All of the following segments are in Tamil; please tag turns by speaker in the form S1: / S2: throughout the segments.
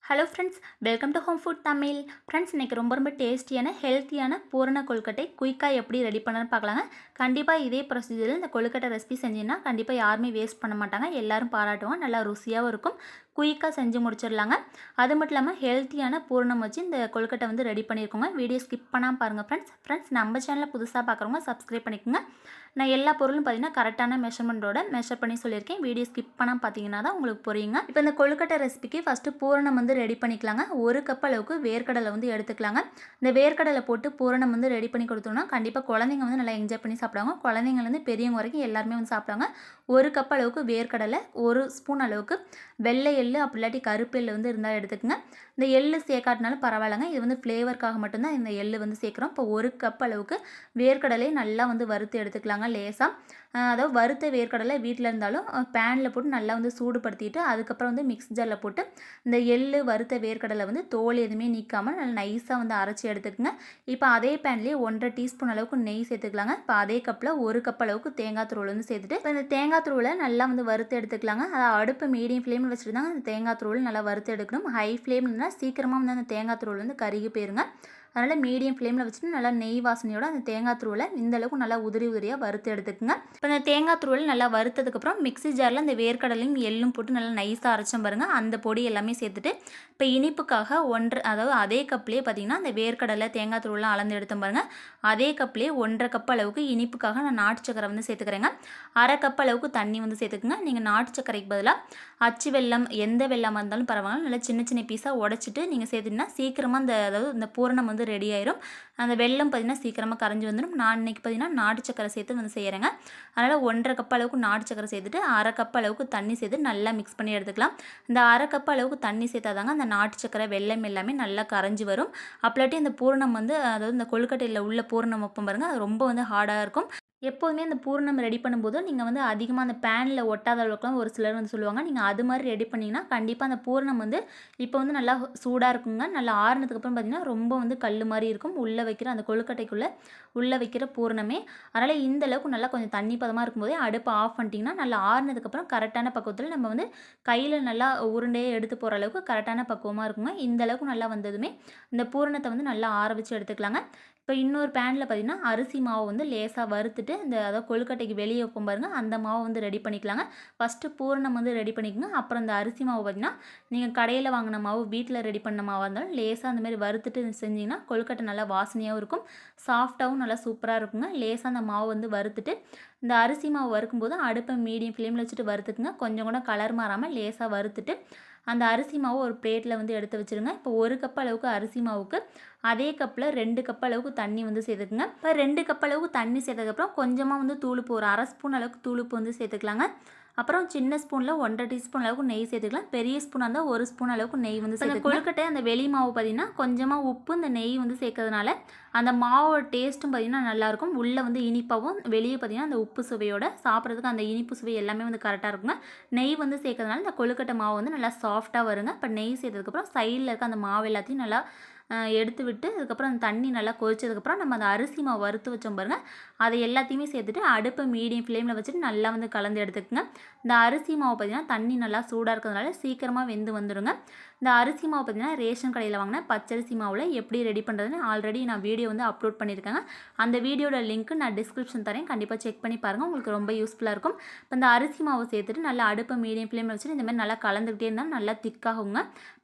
S1: Hello friends, welcome to home food Tamil. Friends, இன்றைக்கி ரொம்ப டேஸ்டியான ஹெல்த்தியான பூரண கொழுக்கட்டை குயிக்காக எப்படி ரெடி பண்ணணும்னு பார்க்கலாங்க. கண்டிப்பாக இதே ப்ரொசீஜரில் இந்த கொழுக்கட்டை ரெசிபி செஞ்சீங்கன்னா கண்டிப்பாக யாருமே வேஸ்ட் பண்ண மாட்டாங்க, எல்லோரும் பாராட்டுவாங்க. நல்லா ருசியாகவும் இருக்கும், குயிக்காக செஞ்சு முடிச்சிடலாங்க. அது மட்டும் இல்லாமல் ஹெல்த்தியான பூரணம் வச்சு இந்த கொழுக்கட்டை வந்து ரெடி பண்ணியிருக்கோங்க. வீடியோ ஸ்கிப் பண்ணாமல் பாருங்கள் ஃப்ரெண்ட்ஸ். நம்ம சேனலில் புதுசாக பார்க்குறவங்க சப்ஸ்கிரைப் பண்ணிக்கோங்க. நான் எல்லா பொருளும் பார்த்தீங்கன்னா கரெக்டான மெஷர்மெண்ட்டோட மெஷர் பண்ணி சொல்லியிருக்கேன். வீடியோ ஸ்கிப் பண்ணாமல் பார்த்தீங்கன்னா தான் உங்களுக்கு புரியுங்க. இப்போ இந்த கொழுக்கட்டை ரெசிபிக்கு ஃபஸ்ட்டு பூரணம் வந்து ரெடி பண்ணிக்கலாங்க. 1 கப் அளவுக்கு வேர்க்கடலை வந்து எடுத்துக்கலாங்க. இந்த வேர்க்கடலை போட்டு பூரணம் வந்து ரெடி பண்ணி கொடுத்தோம்னா கண்டிப்பாக குழந்தைங்க வந்து நல்லா என்ஜாய் பண்ணி சாப்பிடுவாங்க. குழந்தைங்கலேருந்து பெரியவங்க வரைக்கும் எல்லாருமே வந்து சாப்பிடுவாங்க. 1 கப் அளவுக்கு வேர்க்கடலை, 1 ஸ்பூன் அளவுக்கு வெள்ளை எள்ளு, அப்படி இல்லாட்டி கருப்பு எள்ளு வந்து இருந்தால் எடுத்துக்கங்க. இந்த எள்ளு சேர்க்காட்டினாலும் பரவாயில்லைங்க, இது வந்து ஃப்ளேவருக்காக மட்டும்தான் இந்த எள்ளு வந்து சேர்க்குறோம். இப்போ 1 கப் அளவுக்கு வேர்க்கடலை நல்லா வந்து வறுத்து எடுத்துக்கலாங்க. லேசாக அதாவது வறுத்த வேர்க்கடலை வீட்டில் இருந்தாலும் பேனில் போட்டு நல்லா வந்து சூடுபடுத்திட்டு அதுக்கப்புறம் வந்து மிக்ஸ் ஜாரில் போட்டு இந்த எள்ளு வறுத்த வேர்க்கடலை வந்து தோல் எதுவுமே நீக்காமல் நல்லா நைஸாக வந்து அரைச்சி எடுத்துக்கங்க. இப்போ அதே பேன்லேயே 1.5 டீஸ்பூன் அளவுக்கு நெய் சேர்த்துக்கலாங்க. இப்போ அதே கப்பில் 1 கப் அளவுக்கு தேங்காய் துருவல் வந்து சேர்த்துட்டு இப்போ இந்த தேங்காய் துருவலை நல்லா வந்து வறுத்து எடுத்துக்கலாங்க. அதை அடுப்பு மீடியம் ஃப்ளேமில் வச்சுட்டு தாங்க அந்த தேங்காய் துருவல் நல்லா வறுத்து எடுக்கணும். ஹை ஃப்ளேம்னா சீக்கிரமாக வந்து அந்த தேங்காய் துருவல் வந்து கருகி போயிருங்க. அதனால் மீடியம் ஃப்ளேமில் வச்சுட்டு நல்லா நெய் வாசனையோட அந்த தேங்காய் துருவலை இந்தளவுக்கு நல்லா உதிரியாக வறுத்து எடுத்துக்குங்க. இப்போ அந்த தேங்காய் துருவல் நல்லா வறுத்ததுக்கப்புறம் மிக்ஸி ஜாரில் அந்த வேர்க்கடலையும் எள்ளும் போட்டு நல்லா நைஸாக அரைச்சம் பாருங்கள். அந்த பொடி எல்லாமே சேர்த்துட்டு இப்போ இனிப்புக்காக அதாவது அதே கப்லேயே பார்த்தீங்கன்னா அந்த வேர்க்கடலை தேங்காய் துருவலாம் அளந்து எடுத்தோம் பாருங்கள். அதே கப்லேயே 1.5 கப் அளவுக்கு இனிப்புக்காக நான் நாட்டு சக்கரை வந்து சேர்த்துக்கிறேங்க. 1/2 கப் அளவுக்கு தண்ணி வந்து சேர்த்துக்குங்க. நீங்கள் நாட்டு சக்கரைக்கு பதிலாக அச்சு வெல்லம், எந்த வெல்லமாக இருந்தாலும் பரவாயில்ல, நல்லா சின்ன சின்ன பீஸாக உடச்சிட்டு நீங்கள் சேர்த்துட்டிங்கன்னா சீக்கிரமாக அதாவது இந்த பூரணம் வந்து ரெடி ஆயிரும். அந்த வெல்லம் பார்த்திங்கன்னா சீக்கிரமாக கரைஞ்சி வந்துடும். நான் இன்றைக்கி பார்த்திங்கன்னா நாட்டு சக்கரை சேர்த்து வந்து செய்கிறேங்க. அதனால் 1.5 கப் அளவுக்கு நாட்டு சக்கரை சேர்த்துட்டு 1/2 கப் அளவுக்கு தண்ணி சேர்த்து நல்லா மிக்ஸ் பண்ணி எடுத்துக்கலாம். இந்த 1/2 கப் அளவுக்கு தண்ணி சேர்த்தாதாங்க அந்த நாட்டு சக்கரை வெல்லம் எல்லாமே நல்லா கரைஞ்சி வரும். அப்பலாட்டி அந்த பூரணம் வந்து அதாவது இந்த கொழுக்கட்டையில் உள்ள பூரணம் வைப்போம் பாருங்கள், அது ரொம்ப வந்து ஹார்டாக இருக்கும். எப்போதுமே அந்த பூரணம் ரெடி பண்ணும்போது நீங்கள் வந்து அதிகமாக அந்த பேனில் ஒட்டாத அளவுக்குலாம் ஒரு சிலர் வந்து சொல்லுவாங்க. நீங்கள் அது மாதிரி ரெடி பண்ணிங்கன்னா கண்டிப்பாக அந்த பூரணம் வந்து இப்போ வந்து நல்லா சூடாக இருக்குங்க. நல்லா ஆறுனதுக்கப்புறம் பார்த்திங்கன்னா ரொம்ப வந்து கல் மாதிரி இருக்கும். உள்ளே வைக்கிற அந்த கொழுக்கட்டைக்குள்ளே உள்ளே வைக்கிற பூரணமே. அதனால் இந்த அளவுக்கு நல்லா கொஞ்சம் தண்ணி பதமாக இருக்கும்போதே அடுப்பை ஆஃப் பண்ணிட்டீங்கன்னா நல்லா ஆறுனதுக்கப்புறம் கரெக்டான பக்குவத்தில் நம்ம வந்து கையில் நல்லா உருண்டையே எடுத்து போகிற அளவுக்கு கரெக்டான பக்குவமாக இருக்குங்க. இந்த அளவுக்கு நல்லா வந்ததுமே இந்த பூரணத்தை வந்து நல்லா ஆற வச்சு எடுத்துக்கலாங்க. இப்போ இன்னொரு பேனில் பார்த்திங்கன்னா அரிசி மாவு வந்து லேசாக வறுத்துட்டு அதாவது கொழுக்கட்டைக்கு வெளியே வைப்போம் பாருங்கள், அந்த மாவு வந்து ரெடி பண்ணிக்கலாங்க. ஃபஸ்ட்டு பூரணம் வந்து ரெடி பண்ணிக்கோங்க. அப்புறம் இந்த அரிசி மாவு பார்த்திங்கன்னா நீங்கள் கடையில் வாங்கின மாவு வீட்டில் ரெடி பண்ண மாவாக இருந்தாலும் லேசாக அந்த மாதிரி வறுத்துட்டு செஞ்சிங்கன்னா கொழுக்கட்டை நல்லா வாசனையாகவும் இருக்கும், சாஃப்டாகவும் நல்லா சூப்பராக இருக்குங்க. லேசாக அந்த மாவு வந்து வறுத்துட்டு இந்த அரிசி மாவு வறுக்கும்போது அடுப்பை மீடியம் ஃப்ளேமில் வச்சுட்டு வறுத்துக்குங்க. கொஞ்சம் கூட கலர் மாறாமல் லேசாக வறுத்துட்டு அந்த அரிசி மாவு ஒரு பிளேட்டில் வந்து எடுத்து வச்சுருங்க. இப்போ 1 கப் அளவுக்கு அரிசி மாவுக்கு அதே கப்பில் 2 கப் அளவுக்கு தண்ணி வந்து சேர்த்துக்குங்க. இப்போ 2 கப் அளவுக்கு தண்ணி சேர்த்ததுக்கப்புறம் கொஞ்சமாக வந்து தூளுப்பு, ஒரு 1/2 ஸ்பூன் அளவுக்கு தூளுப்பு வந்து சேர்த்துக்கலாங்க. அப்புறம் சின்ன ஸ்பூனில் 1.5 டீஸ்பூன் அளவுக்கு நெய் சேர்த்துக்கலாம். பெரிய ஸ்பூனாக இருந்தால் 1 ஸ்பூன் அளவுக்கு நெய் வந்து சேர்த்துக்கலாம். கொழுக்கட்டை அந்த வெளி மாவு பார்த்திங்கன்னா கொஞ்சமாக உப்பு இந்த நெய் வந்து சேர்க்கறதுனால அந்த மாவோட டேஸ்ட்டும் பார்த்திங்கன்னா நல்லாயிருக்கும். உள்ளே வந்து இனிப்பாகவும் வெளியே பார்த்திங்கன்னா அந்த உப்பு சுவையோட சாப்பிட்றதுக்கு அந்த இனிப்பு சுவை எல்லாமே வந்து கரெக்டாக இருக்குங்க. நெய் வந்து சேர்க்கறதுனால இந்த கொழுக்கட்டை மாவு வந்து நல்லா சாஃப்டாக வருங்க. இப்போ நெய் சேர்த்ததுக்கப்புறம் சைடில் இருக்க அந்த மாவு எல்லாத்தையும் நல்லா எடுத்து விட்டு அதுக்கப்புறம் அந்த தண்ணி நல்லா கொதிச்சதுக்கப்புறம் நம்ம அந்த அரிசி மாவு வறுத்து வச்சோம் பாருங்கள், அதை எல்லாத்தையுமே சேர்த்துட்டு அடுப்பை மீடியம் ஃப்ளேமில் வச்சுட்டு நல்லா வந்து கலந்து எடுத்துக்கோங்க. இந்த அரிசி மாவு பார்த்திங்கன்னா தண்ணி நல்லா சூடாக இருக்கிறதுனால சீக்கிரமாக வெந்து வந்துடுங்க. இந்த அரிசி மாவு பார்த்திங்கன்னா ரேஷன் கடையில் வாங்கின பச்சரிசி மாவில் எப்படி ரெடி பண்ணுறதுன்னு ஆல்ரெடி நான் வீடியோ வந்து அப்லோட் பண்ணியிருக்கேங்க. அந்த வீடியோட லிங்க்கு நான் டிஸ்கிரிப்ஷன் தரேன், கண்டிப்பாக செக் பண்ணி பாருங்கள், உங்களுக்கு ரொம்ப யூஸ்ஃபுல்லாக இருக்கும். இப்போ இந்த அரிசி மாவை சேர்த்துட்டு நல்லா அடுப்பை மீடியம் ஃப்ளேமில் வச்சுட்டு இந்த மாதிரி நல்லா கலந்துக்கிட்டே இருந்தால் நல்லா திக்காகுங்க.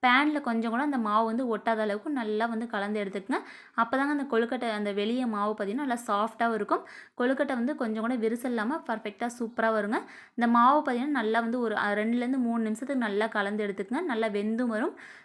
S1: பேனில் கொஞ்சம் கூட அந்த மாவு வந்து ஒட்டாத அளவுக்கு நல்லா வந்து கலந்து எடுத்துக்கங்க. அப்போ தாங்க அந்த கொழுக்கட்டை அந்த வெளியே மாவு பார்த்திங்கன்னா நல்லா சாஃப்டாகவும் இருக்கும். கொழுக்கட்டை வந்து கொஞ்சம் கூட விரிசல் இல்லாமல் பர்ஃபெக்டாக சூப்பராக வருங்க. இந்த மாவு பார்த்திங்கன்னா நல்லா வந்து ஒரு 2லேருந்து 3 நிமிஷத்துக்கு நல்லா கலந்து எடுத்துக்கங்க. நல்லா வெந்தும் வரும்.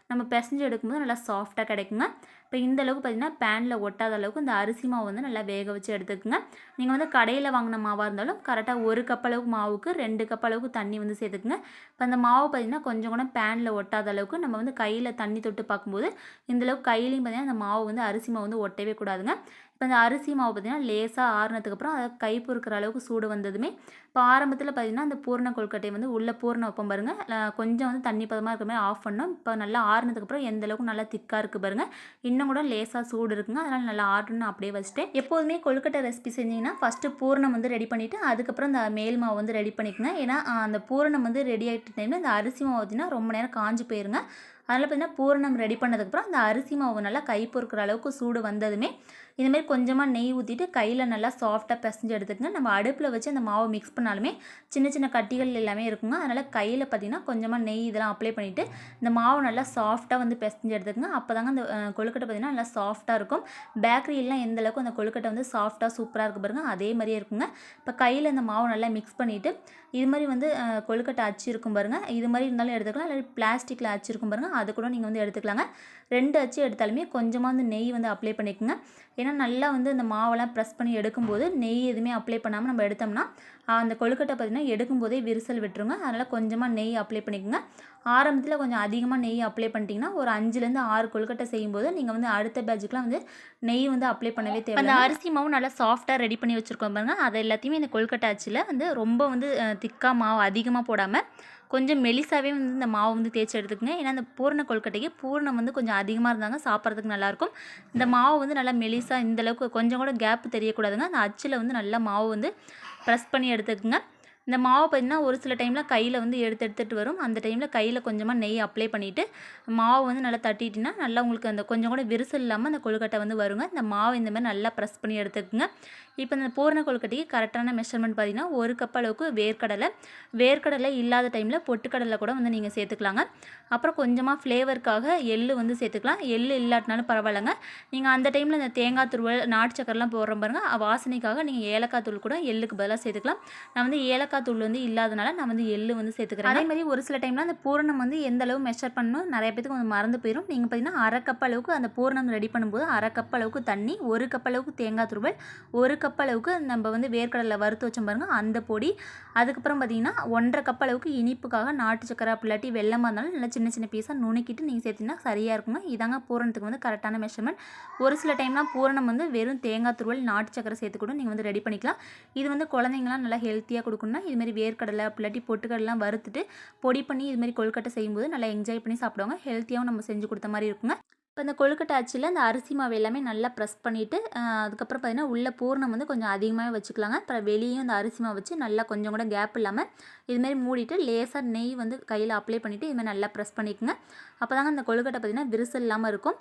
S1: நம்ம பிசைஞ்சு எடுக்கும்போது நல்லா சாஃப்டாக கிடைக்குங்க. இப்போ இந்த அளவுக்கு பார்த்திங்கன்னா பேனில் ஒட்டாத அளவுக்கு இந்த அரிசி மாவு வந்து நல்லா வேக வச்சு எடுத்துக்கோங்க. நீங்கள் வந்து கடையில் வாங்கின மாவாக இருந்தாலும் கரெக்டாக 1 கப் அளவுக்கு மாவுக்கு 2 கப் அளவுக்கு தண்ணி வந்து சேர்த்துக்குங்க. இப்போ அந்த மாவு பார்த்திங்கன்னா கொஞ்சம் கூட பேனில் ஒட்டாத அளவுக்கு நம்ம வந்து கையில் தண்ணி தொட்டு பார்க்கும்போது இந்தளவுக்கு கையிலையும் பார்த்திங்கன்னா அந்த மாவு வந்து அரிசி மாவு வந்து ஒட்டவே கூடாதுங்க. இப்போ அந்த அரிசி மாவு பார்த்திங்கன்னா லேசாக ஆறுனதுக்கப்புறம் அதை கை பொறுக்கிற அளவுக்கு சூடு வந்ததுமே இப்போ ஆரம்பத்தில் பார்த்திங்கன்னா அந்த பூரண கொழுக்கட்டை வந்து உள்ள பூரணம் வைப்போம் பாருங்கள், கொஞ்சம் வந்து தண்ணி பதமாக இருக்கிற மாதிரி ஆஃப் பண்ணோம். இப்போ நல்லா ஆறுனதுக்கப்புறம் எந்த அளவுக்கு நல்லா திக்காக இருக்குது பாருங்கள், இன்னும் கூட லேசாக சூடு இருக்குங்க. அதனால் நல்லா ஆறணும்னு அப்படியே வச்சுட்டேன். எப்போதுமே கொழுக்கட்டை ரெசிபி செஞ்சிங்கன்னா ஃபஸ்ட்டு பூரணம் வந்து ரெடி பண்ணிவிட்டு அதுக்கப்புறம் இந்த மேல் மாவு வந்து ரெடி பண்ணிக்கோங்க. ஏன்னா அந்த பூரணம் வந்து ரெடி ஆகிட்ட டைமில் இந்த அரிசி மாவு பார்த்திங்கன்னா ரொம்ப நேரம் காஞ்சி போயிருங்க. அதனால் பார்த்திங்கன்னா பூரணம் ரெடி பண்ணதுக்கப்புறம் அந்த அரிசி மாவு நல்லா கை பொறுக்கிற அளவுக்கு சூடு வந்ததுமே இதுமாரி கொஞ்சமாக நெய் ஊற்றிட்டு கையில் நல்லா சாஃப்டாக பிசைஞ்சு எடுத்துக்கங்க. நம்ம அடுப்பில் வச்சு அந்த மாவை மிக்ஸ் பண்ணாலுமே சின்ன சின்ன கட்டிகள் எல்லாமே இருக்குங்க. அதனால் கையில் பார்த்திங்கன்னா கொஞ்சமாக நெய் இதெல்லாம் அப்ளை பண்ணிவிட்டு இந்த மாவு நல்லா சாஃப்டாக வந்து பிசைஞ்சு எடுத்துக்கங்க. அப்போ தாங்க அந்த கொழுக்கட்டை பார்த்திங்கன்னா நல்லா சாஃப்டாக இருக்கும். பேக்கரியிலாம் எந்த அளவுக்கு அந்த கொழுக்கட்டை வந்து சாஃப்டாக சூப்பராக இருக்குது பாருங்கள், அதே மாதிரியே இருக்குங்க. இப்போ கையில் இந்த மாவு நல்லா மிக்ஸ் பண்ணிவிட்டு இது மாதிரி வந்து கொழுக்கட்டை அச்சு இருக்கும் பாருங்கள், இது மாதிரி இருந்தாலும் எடுத்துக்கலாம். இல்லை பிளாஸ்டிக்கில் அச்சு இருக்கும் பாருங்கள், அது கூட நீங்கள் வந்து எடுத்துக்கலாங்க. 2 அச்சு எடுத்தாலுமே கொஞ்சமாக வந்து நெய் வந்து அப்ளை பண்ணிக்கோங்க. ஏன்னா நல்லா வந்து இந்த மாவெல்லாம் ப்ரெஸ் பண்ணி எடுக்கும்போது நெய் எதுவுமே அப்ளை பண்ணாமல் நம்ம எடுத்தோம்னா அந்த கொழுக்கட்டை பார்த்திங்கன்னா எடுக்கும்போதே விரிசல் விட்டுருங்க. அதனால் கொஞ்சமாக நெய் அப்ளை பண்ணிக்கோங்க. ஆரம்பத்தில் கொஞ்சம் அதிகமாக நெய் அப்ளை பண்ணிட்டீங்கன்னா ஒரு 5லேருந்து 6 கொழுக்கட்டை செய்யும்போது நீங்கள் வந்து அடுத்த பேட்சுக்குலாம் வந்து நெய் வந்து அப்ளை பண்ணவே தேவை. அந்த அரிசி மாவு நல்லா சாஃப்டாக ரெடி பண்ணி வச்சுருக்கோம் பாருங்கள், அதை எல்லாத்தையுமே இந்த கொழுக்கட்டை அச்சில் வந்து ரொம்ப வந்து திக்காக மாவு அதிகமாக போடாமல் கொஞ்சம் மெலிசாவே வந்து இந்த மாவு வந்து தேய்ச்சி எடுத்துக்கங்க. ஏன்னா அந்த பூரண கொழுக்கட்டைக்கு பூரணம் வந்து கொஞ்சம் அதிகமாக இருந்தாங்க சாப்பிட்றதுக்கு நல்லாயிருக்கும். இந்த மாவு வந்து நல்லா மெலிசாக இந்தளவுக்கு கொஞ்சம் கூட கேப் தெரியக்கூடாதுங்க. அந்த அச்சில் வந்து நல்லா மாவு வந்து ப்ரெஸ் பண்ணி எடுத்துக்கோங்க. இந்த மாவு பார்த்திங்கன்னா ஒரு சில டைமில் கையில் வந்து எடுத்துகிட்டு வரும். அந்த டைமில் கையில் கொஞ்சமாக நெய் அப்ளை பண்ணிவிட்டு மாவு வந்து நல்லா தட்டிட்டிங்கன்னா நல்லா உங்களுக்கு அந்த கொஞ்சம் கூட விரிசல் இல்லாமல் அந்த கொழுக்கட்டை வந்து வருங்க. இந்த மாவு இந்த மாதிரி நல்லா ப்ரெஸ் பண்ணி எடுத்துக்கோங்க. இப்போ இந்த பூரண கொழுக்கட்டைக்கு கரெக்டான மெஷர்மெண்ட் பார்த்திங்கன்னா 1 கப் அளவுக்கு வேர்க்கடலை இல்லாத டைமில் பொட்டுக்கடலை கூட வந்து நீங்கள் சேர்த்துக்கலாங்க. அப்புறம் கொஞ்சமாக ஃப்ளேவருக்காக எள்ளு வந்து சேர்த்துக்கலாம். எள்ளு இல்லாட்டினாலும் பரவாயில்லைங்க. நீங்கள் அந்த டைமில் இந்த தேங்காய் துருவல் நாட்டு சக்கரெலாம் போடுறோம் பாருங்கள், வாசனைக்காக நீங்கள் ஏலக்காய் தூள் கூட எள்ளுக்கு பதிலாக சேர்த்துக்கலாம். நான் வந்து ஏலக்காய் தூள் வந்து இல்லாதனால நான் வந்து எள்ளு வந்து சேர்த்துக்கிறேன். அதே மாதிரி ஒரு சில டைமில் அந்த பூரணம் வந்து எந்த அளவு மெஷர் பண்ணணும் நிறைய பேருக்கு கொஞ்சம் மறந்து போயிடும். நீங்கள் பார்த்திங்கன்னா 1/2 கப் அளவுக்கு அந்த பூரணம் ரெடி பண்ணும்போது 1/2 கப் அளவுக்கு தண்ணி, 1 கப் அளவுக்கு தேங்காய் துருவல், 1 கப் அளவுக்கு நம்ம வந்து வேர்க்கடலை வறுத்து வச்சோம் பாருங்கள் அந்த பொடி, அதுக்கப்புறம் பார்த்திங்கன்னா 1/2 கப் அளவுக்கு இனிப்புக்காக நாட்டு சக்கரை இல்லாட்டி வெள்ளமாக இருந்தாலும் நல்லா சின்ன சின்ன பீஸாக நுணுக்கிட்டு நீங்கள் சேர்த்திங்கன்னா சரியாக இருக்குங்க. இதாங்க பூரணத்துக்கு வந்து கரெக்டான மெஷர்மெண்ட். ஒரு சில டைம்லாம் பூரணம் வந்து வெறும் தேங்காய் துருவல் நாட்டு சக்கரை சேர்த்து கூட நீங்கள் வந்து ரெடி பண்ணிக்கலாம். இது வந்து குழந்தைங்களாம் நல்லா ஹெல்த்தியாக கொடுக்கணும்னா இதுமாதிரி வேர்க்கடலை இல்லாட்டி பொட்டுக்கடலாம் வறுத்துட்டு பொடி பண்ணி இதுமாதிரி கொழுக்கட்டை செய்யும்போது நல்லா என்ஜாய் பண்ணி சாப்பிடுவாங்க. ஹெல்த்தியாகவும் நம்ம செஞ்சு கொடுத்த மாதிரி இருக்குங்க. இப்போ இந்த கொழுக்கட்டை அச்சில் அந்த அரிசி மாவு எல்லாமே நல்லா ப்ரெஸ் பண்ணிவிட்டு அதுக்கப்புறம் பார்த்திங்கன்னா உள்ள பூரணம் வந்து கொஞ்சம் அதிகமாகவே வச்சுக்கலாங்க. அப்புறம் வெளியும் அந்த அரிசி மாவு வச்சு நல்லா கொஞ்சம் கூட கேப் இல்லாமல் இதுமாரி மூடிட்டு லேசாக நெய் வந்து கையில் அப்ளை பண்ணிவிட்டு இதுமாதிரி நல்லா ப்ரெஸ் பண்ணிக்கோங்க. அப்போ தாங்க அந்த கொழுக்கட்டை பார்த்திங்கன்னா விரிசல் இல்லாமல் இருக்கும்.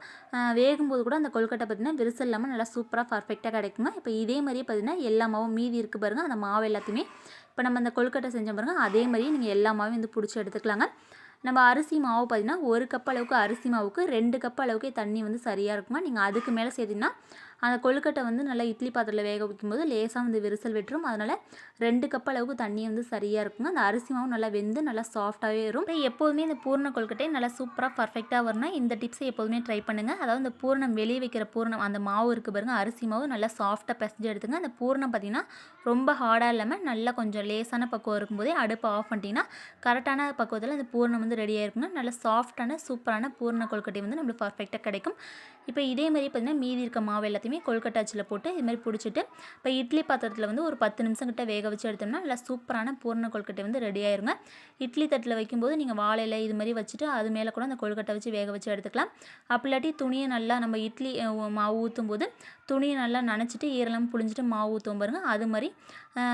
S1: வேகும்போது கூட அந்த கொழுக்கட்டை பார்த்திங்கன்னா விரிசல் இல்லாமல் நல்லா சூப்பராக பர்ஃபெக்டாக கிடைக்குங்க. இப்போ இதே மாதிரியே பார்த்திங்கன்னா எல்லா மாவும் மீதி இருக்குது பாருங்கள், அந்த மாவு எல்லாத்தையுமே இப்போ நம்ம அந்த கொழுக்கட்டை செஞ்சோம் பாருங்கள், அதே மாதிரியே நீங்கள் எல்லா மாவையும் வந்து பிடிச்சி எடுத்துக்கலாங்க. நம்ம அரிசி மாவு பார்த்திங்கன்னா 1 கப் அளவுக்கு அரிசி மாவுக்கு 2 கப் அளவுக்கே தண்ணி வந்து சரியாக இருக்குங்க. நீங்கள் அதுக்கு மேலே சேர்த்திங்கன்னா அந்த கொழுக்கட்டை வந்து நல்லா இட்லி பாத்திரத்தில் வேக வைக்கும்போது லேசாக வந்து விரிசல் விட்டுரும். அதனால் 2 கப் அளவுக்கு தண்ணி வந்து சரியாக இருக்குங்க. அந்த அரிசி மாவு நல்லா வெந்து நல்லா சாஃப்டாகவே வரும். எப்போதுமே இந்த பூரண கொழுக்கட்டை நல்லா சூப்பராக பர்ஃபெக்டாக வரணும். இந்த டிப்ஸை எப்போதுமே ட்ரை பண்ணுங்கள். அதாவது இந்த பூரணம் வெளியே வைக்கிற பூரணம் அந்த மாவு இருக்குது பாருங்கள், அரிசி மாவு நல்லா சாஃப்டாக பிசைஞ்சு எடுத்துங்க. அந்த பூரணம் பார்த்திங்கன்னா ரொம்ப ஹார்டாக இல்லாமல் நல்லா கொஞ்சம் லேசான பக்குவம் இருக்கும்போதே அடுப்பை ஆஃப் பண்ணிட்டீங்கன்னா கரெக்டான பக்குவத்தில் அந்த பூரணம் வந்து ரெடியாக இருக்குங்க. நல்லா சாஃப்டான சூப்பரான பூரண கொழுக்கட்டை வந்து நம்மளுக்கு பர்ஃபெக்டாக கிடைக்கும். இப்போ இதே மாதிரி பார்த்திங்கன்னா மீதி இருக்க மாவு எல்லாத்தையுமே கொழுக்கட்டை அச்சில் போட்டு இதுமாதிரி பிடிச்சிட்டு இப்போ இட்லி பாத்திரத்தில் வந்து ஒரு 10 நிமிஷம் கிட்ட வேக வச்சு எடுத்தோம்னா நல்லா சூப்பரான பூரண கொழுக்கட்டை வந்து ரெடி ஆயிருங்க. இட்லி தட்டில் வைக்கும்போது நீங்கள் வாழையில இது மாதிரி வச்சுட்டு அது மேலே கூட அந்த கொழுக்கட்டை வச்சு வேக வச்சு எடுத்துக்கலாம். அப்படி இல்லாட்டி துணியை நல்லா நம்ம இட்லி மாவு ஊற்றும் போது துணியை நல்லா நனைச்சிட்டு ஈரலாமல் புழிஞ்சிட்டு மாவு ஊற்றும் பாருங்கள், அது மாதிரி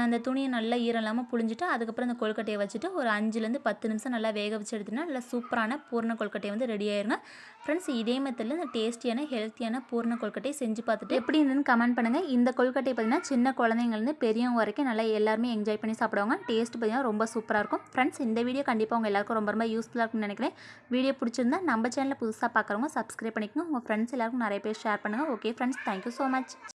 S1: அந்த துணியை நல்லா ஈரலாமல் புழிஞ்சிட்டு அதுக்கப்புறம் அந்த கொழுக்கட்டையை வச்சுட்டு ஒரு 5லேருந்து 10 நிமிஷம் நல்லா வேக வச்சு எடுத்தோம்னா நல்லா சூப்பரான பூரண கொழுக்கட்டை வந்து ரெடி ஆயிருங்க. ஃப்ரெண்ட்ஸ், இதே மெத்தடில் இந்த டேஸ்டியான ஹெல்த்தியான பூரண கொழுக்கட்டை செஞ்சு பார்த்துட்டு எப்படி இருந்துன்னு கமெண்ட் பண்ணுங்கள். இந்த கொழுக்கட்டை பார்த்திங்கன்னா சின்ன குழந்தைங்கள்லேருந்து பெரியவங்க வரைக்கும் நல்லா எல்லாருமே என்ஜாய் பண்ணி சாப்பிடுவாங்க. டேஸ்ட் பார்த்திங்கன்னா ரொம்ப சூப்பராக இருக்கும். ஃப்ரெண்ட்ஸ், இந்த வீடியோ கண்டிப்பாக உங்கள் எல்லாருக்கும் ரொம்ப ரொம்ப யூஸ்ஃபுல்லாக இருக்கும்னு நினைக்கிறேன். வீடியோ பிடிச்சிருந்தா நம்ம சேனலில் புதுசாக பார்க்குறவங்க சப்ஸ்கிரைப் பண்ணிக்கோங்க. உங்கள் ஃப்ரெண்ட்ஸ் எல்லாருக்கும் நிறைய பேர் ஷேர் பண்ணுங்கள். Okay friends, thank you so much.